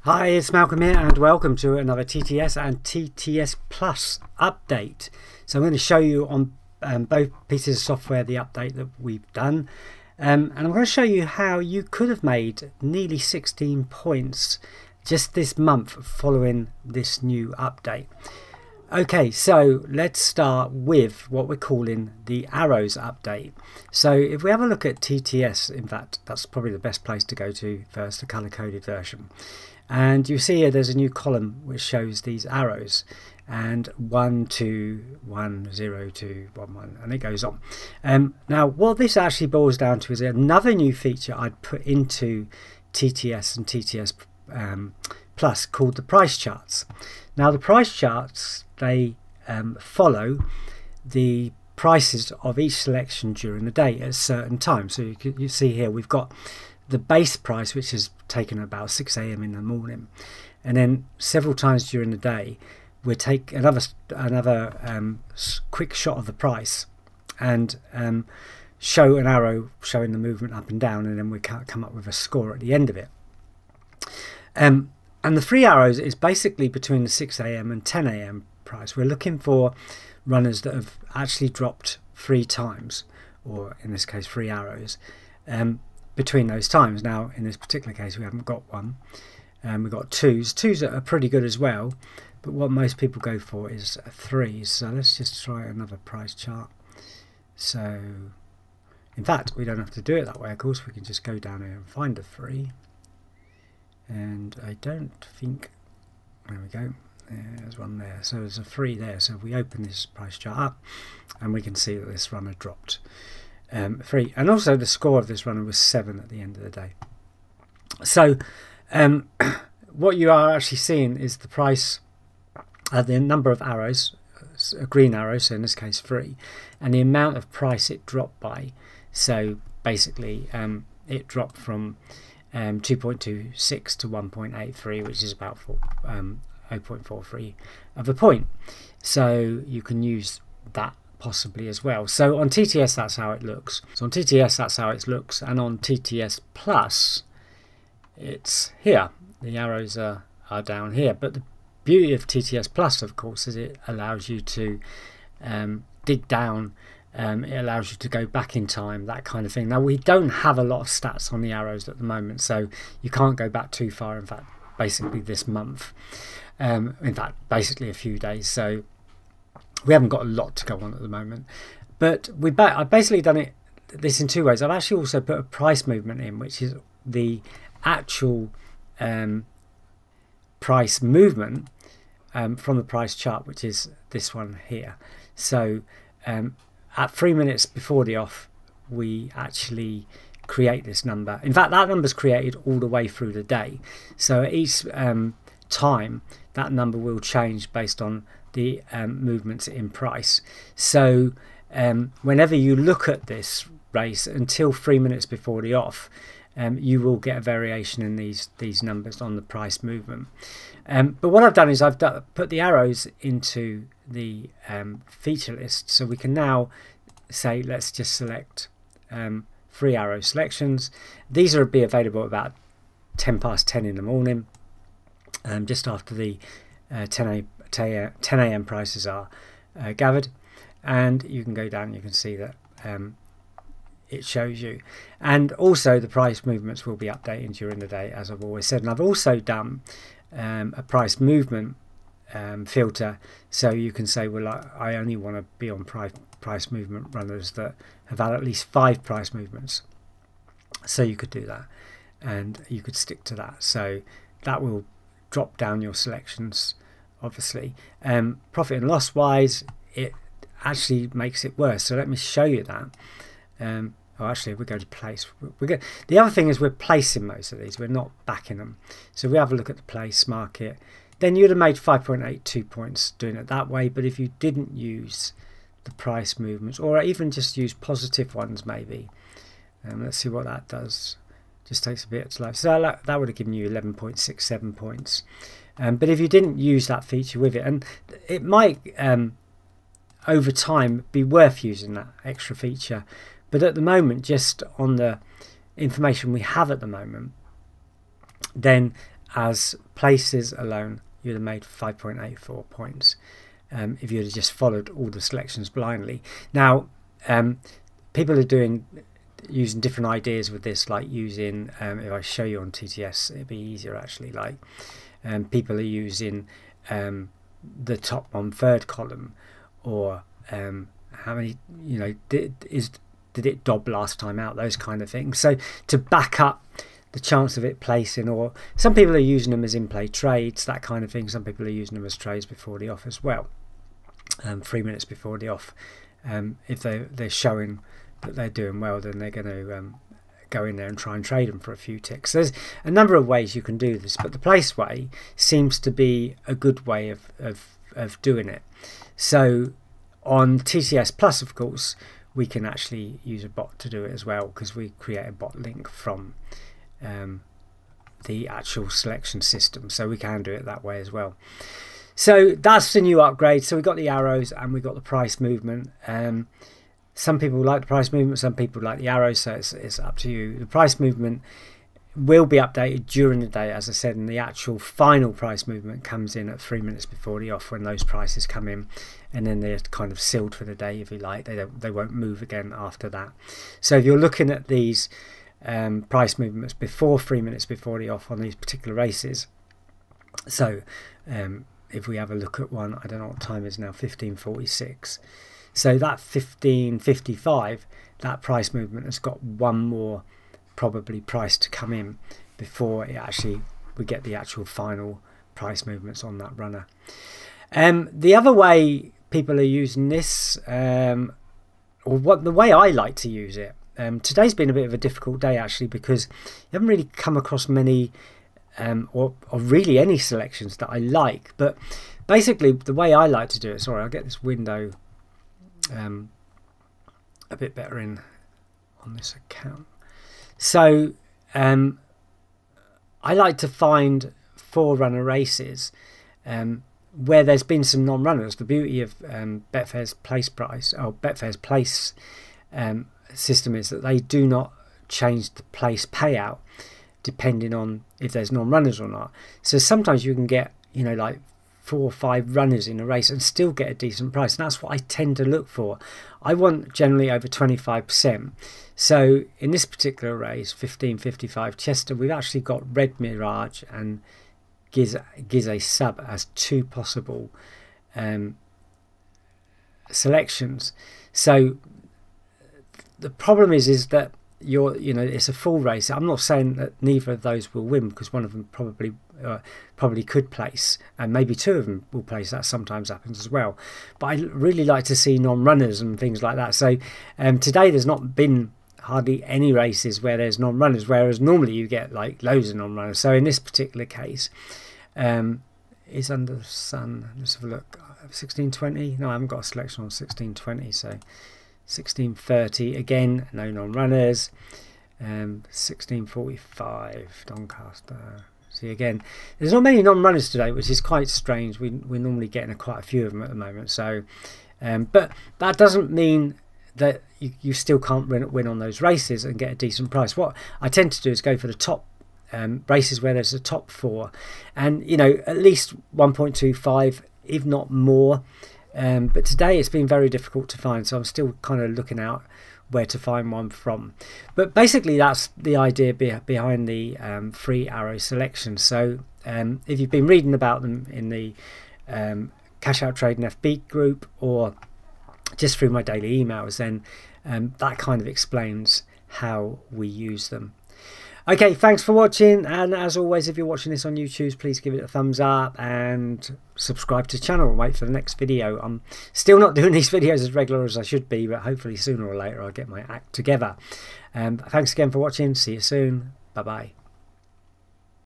Hi, it's Malcolm here and welcome to another TTS and TTS Plus update. So I'm going to show you on both pieces of software the update that we've done, and I'm going to show you how you could have made nearly 16 points just this month following this new update. Okay, so let's start with what we're calling the Arrows update. So if we have a look at TTS, in fact that's probably the best place to go to first, the color coded version. And you see here there's a new column which shows these arrows, and 1, 2, 1, 0, 2, 1, 1, and it goes on. Now what this actually boils down to is another new feature I'd put into TTS and TTS Plus called the price charts. Now the price charts, they follow the prices of each selection during the day at certain times. So you see here we've got the base price, which is taken at about 6 AM in the morning, and then several times during the day we'll take another quick shot of the price and show an arrow showing the movement up and down, and then we come up with a score at the end of it. And the 3 arrows is basically between the 6 AM and 10 AM price. We're looking for runners that have actually dropped 3 times, or in this case 3 arrows, between those times. Now in this particular case we haven't got one, we've got 2s. 2s are pretty good as well, but what most people go for is 3s. So let's just try another price chart. So in fact we don't have to do it that way, of course. We can just go down here and find a 3, and I don't think, there we go, there's one there. So there's a 3 there. So if we open this price chart up, and we can see that this runner dropped 3, and also the score of this runner was 7 at the end of the day. So what you are actually seeing is the price, the number of arrows, green arrows, so in this case 3, and the amount of price it dropped by. So basically it dropped from 2.26 to 1.83, which is about 0.43 of a point. So you can use that possibly as well. So on TTS that's how it looks. So on TTS that's how it looks, and on TTS Plus it's here. The arrows are down here. But the beauty of TTS Plus, of course, is it allows you to dig down. It allows you to go back in time, that kind of thing. Now we don't have a lot of stats on the arrows at the moment, so you can't go back too far. In fact, basically this month, in fact basically a few days, so we haven't got a lot to go on at the moment. But I've basically done this in 2 ways. I've actually also put a price movement in, which is the actual price movement from the price chart, which is this one here. So at 3 minutes before the off, we actually create this number. In fact, that number is created all the way through the day. So at each time, that number will change based on the movements in price. So whenever you look at this race until 3 minutes before the off, you will get a variation in these numbers on the price movement. But what I've done is I've put the arrows into the feature list, so we can now say let's just select 3 arrow selections. These will be available about 10 past 10 in the morning, just after the 10 AM prices are gathered, and you can go down and you can see that it shows you, and also the price movements will be updating during the day, as I've always said. And I've also done a price movement filter, so you can say, well, I only want to be on price movement runners that have had at least 5 price movements. So you could do that, and you could stick to that. So that will drop down your selections, obviously. Profit and loss wise, it actually makes it worse. So let me show you that. Oh, actually, if we go to place, the other thing is we're placing most of these, we're not backing them. So we have a look at the place market, then you'd have made 5.82 points doing it that way. But if you didn't use the price movements, or even just use positive ones maybe, let's see what that does. Just takes a bit to load. So that would have given you 11.67 points. But if you didn't use that feature with it, and it might over time be worth using that extra feature, but at the moment, just on the information we have at the moment, then as places alone, you'd have made 5.84 points if you'd have just followed all the selections blindly. Now, people are using different ideas with this, like using, if I show you on TTS, it'd be easier actually, like people are using the top 1/3 column, or how many, did it dob last time out, those kind of things. So to back up the chance of it placing, or some people are using them as in-play trades, that kind of thing. Some people are using them as trades before the off as well, 3 minutes before the off. If they're showing that they're doing well, then they're going to go in there and try and trade them for a few ticks. So there's a number of ways you can do this, but the place way seems to be a good way of doing it. So on TTS Plus, of course, we can actually use a bot to do it as well, because we create a bot link from the actual selection system, so we can do it that way as well. So that's the new upgrade. So we got the arrows and we got the price movement. Some people like the price movement, some people like the arrows, so it's up to you. The price movement will be updated during the day, as I said, and the actual final price movement comes in at 3 minutes before the off, when those prices come in, and then they're kind of sealed for the day, if you like. They won't move again after that. So if you're looking at these price movements before 3 minutes before the off on these particular races, so if we have a look at one, I don't know what time it is now, 15:46. So that 15:55, that price movement has got one more probably price to come in before we get the actual final price movements on that runner. The other way people are using this, or the way I like to use it, today's been a bit of a difficult day actually, because you haven't really come across many or really any selections that I like. But basically the way I like to do it, sorry, I'll get this window a bit better on this account. So I like to find 4-runner races where there's been some non-runners. The beauty of Betfair's place price, or Betfair's place system, is that they do not change the place payout depending on if there's non-runners or not. So sometimes you can get, like 4 or 5 runners in a race and still get a decent price, and that's what I tend to look for. I want generally over 25%. So in this particular race, 15:55 Chester, we've actually got Red Mirage and Gize Sub as 2 possible selections. So the problem is that it's a full race. I'm not saying that neither of those will win, because one of them probably could place, and maybe 2 of them will place. That sometimes happens as well. But I really like to see non-runners and things like that. So today there's not been hardly any races where there's non-runners, whereas normally you get like loads of non-runners. So in this particular case, it's Under the Sun. Let's have a look. 16:20. No, I haven't got a selection on 16:20. So 16:30 again, no non-runners. 16:45 Doncaster. See, again, there's not many non-runners today, which is quite strange. We're normally getting quite a few of them at the moment. So, but that doesn't mean that you still can't win on those races and get a decent price. What I tend to do is go for the top races where there's a top 4, and at least 1.25, if not more. But today it's been very difficult to find, so I'm still kind of looking out where to find one from. But basically that's the idea behind the free arrow selection. So if you've been reading about them in the Cash Out Trading FB group, or just through my daily emails, then that kind of explains how we use them. Okay, thanks for watching, and as always, if you're watching this on YouTube, please give it a thumbs up and subscribe to the channel and wait for the next video. I'm still not doing these videos as regular as I should be, but hopefully sooner or later I'll get my act together. Thanks again for watching. See you soon. Bye bye.